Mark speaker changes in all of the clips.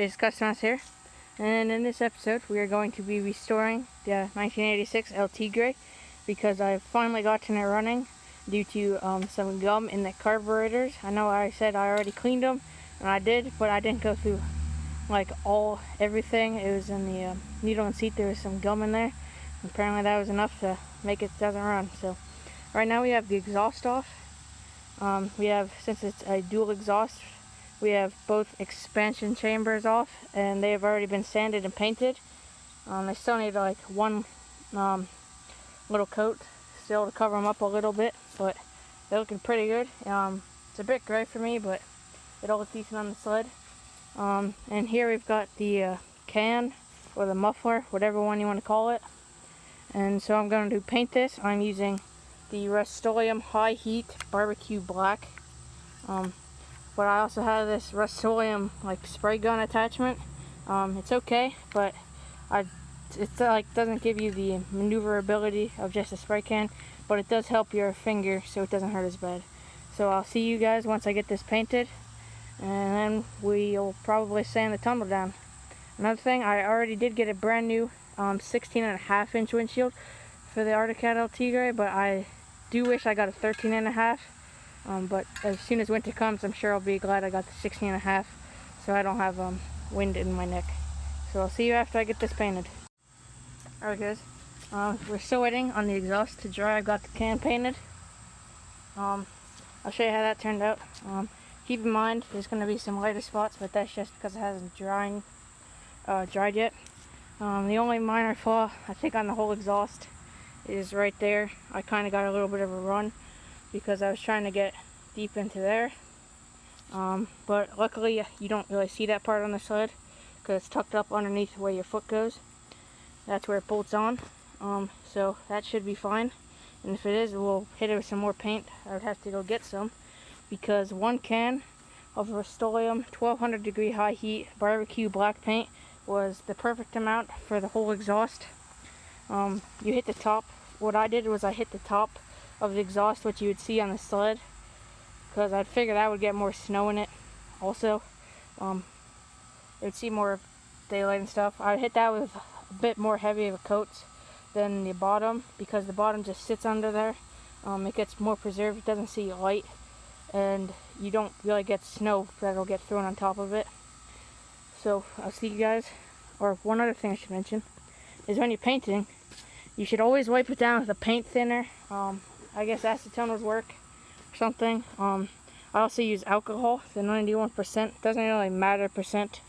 Speaker 1: Jason Customers here, and in this episode we are going to be restoring the 1986 LT Gray because I've finally gotten it running due to some gum in the carburetors. I know I said I already cleaned them, and I did, but I didn't go through like everything. It was in the needle and seat. There was some gum in there. Apparently that was enough to make it doesn't run. So right now we have the exhaust off. We have, since it's a dual exhaust, we have both expansion chambers off, and they have already been sanded and painted. They still need like one little coat still to cover them up a little bit, but they're looking pretty good. It's a bit gray for me, but it'll look decent on the sled. And here we've got the can, or the muffler, whatever one you want to call it. And so I'm going to paint this. I'm using the Rust-Oleum High Heat Barbecue Black. But I also have this Rust-Oleum like spray gun attachment. It's okay, but it like doesn't give you the maneuverability of just a spray can, but it does help your finger so it doesn't hurt as bad. So I'll see you guys once I get this painted, and then we'll probably sand the tunnel down. Another thing, I already did get a brand new 16.5-inch windshield for the Arctic Cat LT Gray, but I do wish I got a 13.5. But as soon as winter comes, I'm sure I'll be glad I got the 16.5, so I don't have wind in my neck. So I'll see you after I get this painted. Alright guys, we're still waiting on the exhaust to dry. I've got the can painted. I'll show you how that turned out. Keep in mind there's going to be some lighter spots, but that's just because it hasn't dried yet. The only minor flaw I think on the whole exhaust is right there. I kind of got a little bit of a run because I was trying to get deep into there, but luckily you don't really see that part on the sled because it's tucked up underneath where your foot goes. That's where it bolts on, so that should be fine. And if it is, we'll hit it with some more paint. I would have to go get some, because one can of Rust-Oleum 1200 degree high heat barbecue black paint was the perfect amount for the whole exhaust. You hit the top. What I did was I hit the top of the exhaust, what you would see on the sled, because I figured I would get more snow in it. Also, it would see more daylight and stuff. I would hit that with a bit more heavy of a coat than the bottom, because the bottom just sits under there. It gets more preserved. It doesn't see light, and you don't really get snow that'll get thrown on top of it. So I'll see you guys. Or one other thing I should mention is when you're painting, you should always wipe it down with a paint thinner. I guess acetone would work or something. I also use alcohol, the 91%. Doesn't really matter percent,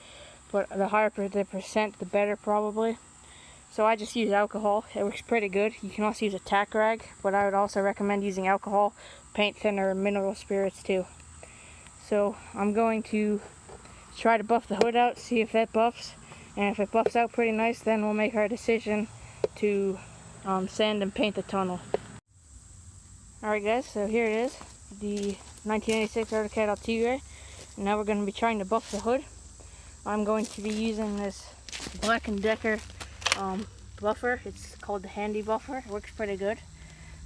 Speaker 1: but the higher the percent, the better probably. So I just use alcohol. It works pretty good. You can also use a tack rag, but I would also recommend using alcohol, paint thinner, and mineral spirits too. So I'm going to try to buff the hood out, see if that buffs, and if it buffs out pretty nice, then we'll make our decision to sand and paint the tunnel. Alright guys, so here it is, the 1986 Arctic Cat LT Gray. And now we're going to be trying to buff the hood. I'm going to be using this Black & Decker buffer. It's called the Handy Buffer. It works pretty good,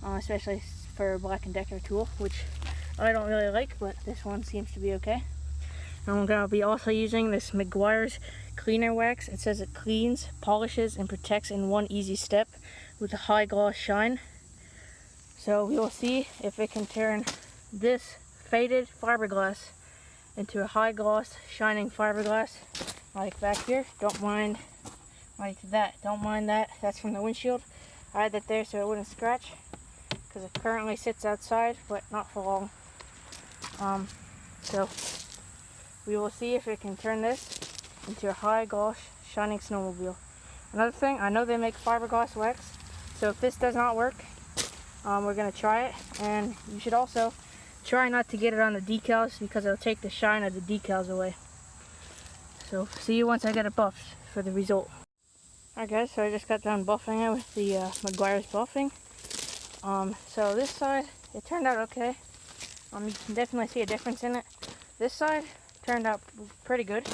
Speaker 1: especially for a Black & Decker tool, which I don't really like, but this one seems to be okay. And I'm going to be also using this Meguiar's Cleaner Wax. It says it cleans, polishes, and protects in one easy step with a high gloss shine. So we will see if it can turn this faded fiberglass into a high gloss shining fiberglass, like back here. Don't mind like that. Don't mind that. That's from the windshield. I had that there so it wouldn't scratch, because it currently sits outside, but not for long. So we will see if it can turn this into a high gloss shining snowmobile. Another thing, I know they make fiberglass wax, so if this does not work, we're going to try it. And you should also try not to get it on the decals, because it'll take the shine of the decals away. So see you once I get it buffed for the result. Alright guys, so I just got done buffing it with the Meguiar's buffing. So this side, it turned out okay. You can definitely see a difference in it. This side turned out pretty good,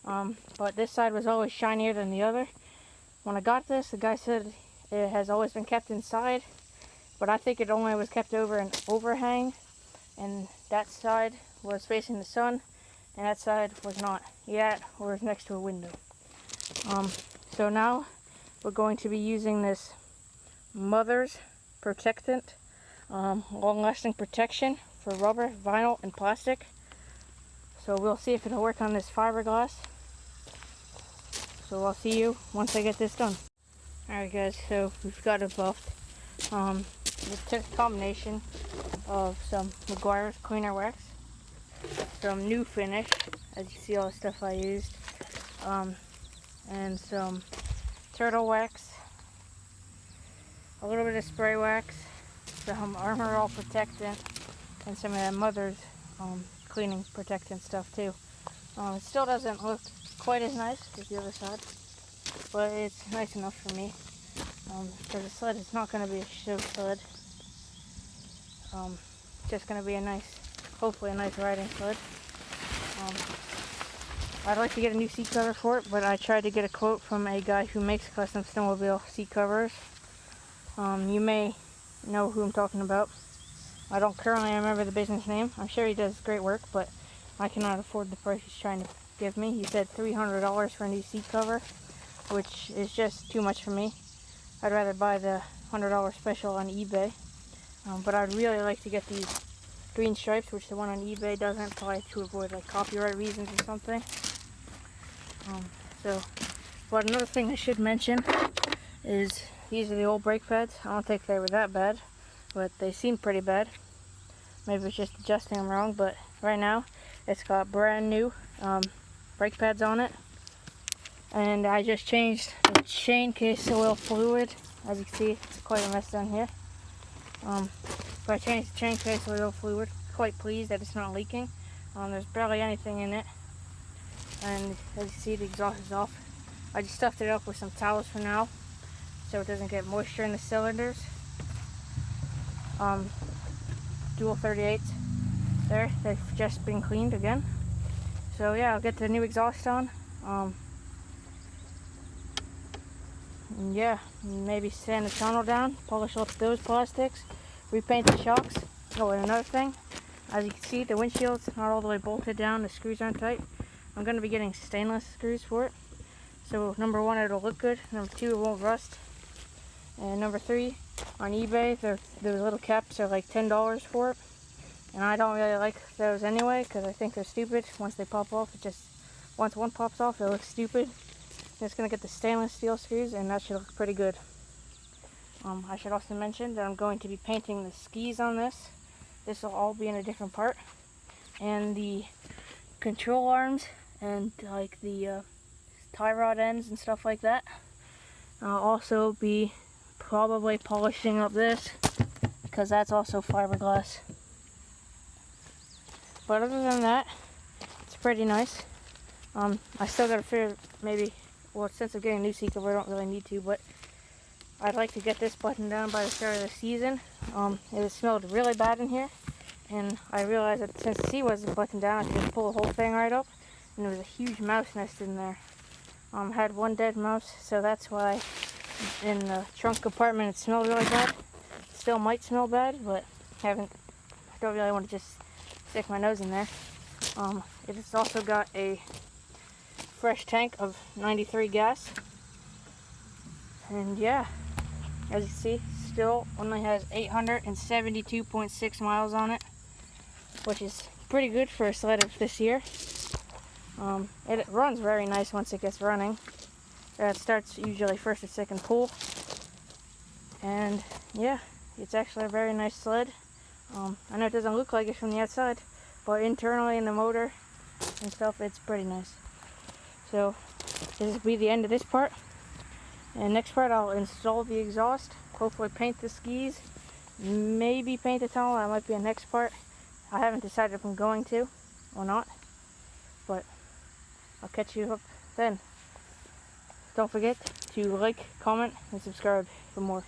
Speaker 1: but this side was always shinier than the other. When I got this, the guy said it has always been kept inside, but I think it only was kept over an overhang, and that side was facing the sun, and that side was not yet, or was next to a window. So now we're going to be using this Mother's Protectant, long-lasting protection for rubber, vinyl, and plastic. So we'll see if it'll work on this fiberglass. So I'll see you once I get this done. Alright guys, so we've got it buffed. It took a combination of some Meguiar's cleaner wax, some new finish, as you see all the stuff I used, and some turtle wax, a little bit of spray wax, some Armor All protectant, and some of that Mother's cleaning protectant stuff too. It still doesn't look quite as nice as the other side, but it's nice enough for me. Because the sled is not going to be a show sled. Just going to be a nice, hopefully a nice riding sled. I'd like to get a new seat cover for it, but I tried to get a quote from a guy who makes custom snowmobile seat covers. You may know who I'm talking about. I don't currently remember the business name. I'm sure he does great work, but I cannot afford the price he's trying to give me. He said $300 for a new seat cover, which is just too much for me. I'd rather buy the $100 special on eBay. But I'd really like to get these green stripes, which the one on eBay doesn't, probably to avoid like copyright reasons or something. But another thing I should mention is these are the old brake pads. I don't think they were that bad, but they seem pretty bad. Maybe it's just adjusting them wrong, but right now it's got brand new brake pads on it. And I just changed the chain case oil fluid. As you can see, it's quite a mess down here. But I changed the chain case oil fluid. Quite pleased that it's not leaking. There's barely anything in it. And as you see, the exhaust is off. I just stuffed it up with some towels for now, so it doesn't get moisture in the cylinders. Dual 38s there. They've just been cleaned again. So yeah, I'll get the new exhaust on. And yeah, maybe sand the tunnel down, polish off those plastics, repaint the shocks. Oh, and another thing, as you can see, the windshield's not all the way bolted down, the screws aren't tight. I'm going to be getting stainless screws for it. So number one, it'll look good. Number two, it won't rust. And number three, on eBay, the little caps are like $10 for it. And I don't really like those anyway, because I think they're stupid. Once they pop off, once one pops off, it looks stupid. It's going to get the stainless steel screws, and that should look pretty good. I should also mention that I'm going to be painting the skis on this. This will all be in a different part. And the control arms and like the tie rod ends and stuff like that. I'll also be probably polishing up this, because that's also fiberglass. But other than that, it's pretty nice. I still got to figure maybe, well, since I'm getting a new seat cover, I don't really need to, but I'd like to get this buttoned down by the start of the season. It smelled really bad in here, and I realized that since the seat wasn't buttoned down, I could just pull the whole thing right up, and there was a huge mouse nest in there. Had one dead mouse, so that's why in the trunk compartment it smelled really bad. It still might smell bad, but I don't really want to just stick my nose in there. It has also got a fresh tank of 93 gas, and yeah, as you see, still only has 872.6 miles on it, which is pretty good for a sled of this year. It runs very nice once it gets running. It starts usually first or second pull, and yeah, it's actually a very nice sled. I know it doesn't look like it from the outside, but internally in the motor and stuff, it's pretty nice. So this will be the end of this part, and next part I'll install the exhaust, hopefully paint the skis, maybe paint the tunnel. That might be a next part. I haven't decided if I'm going to or not, but I'll catch you up then. Don't forget to like, comment, and subscribe for more.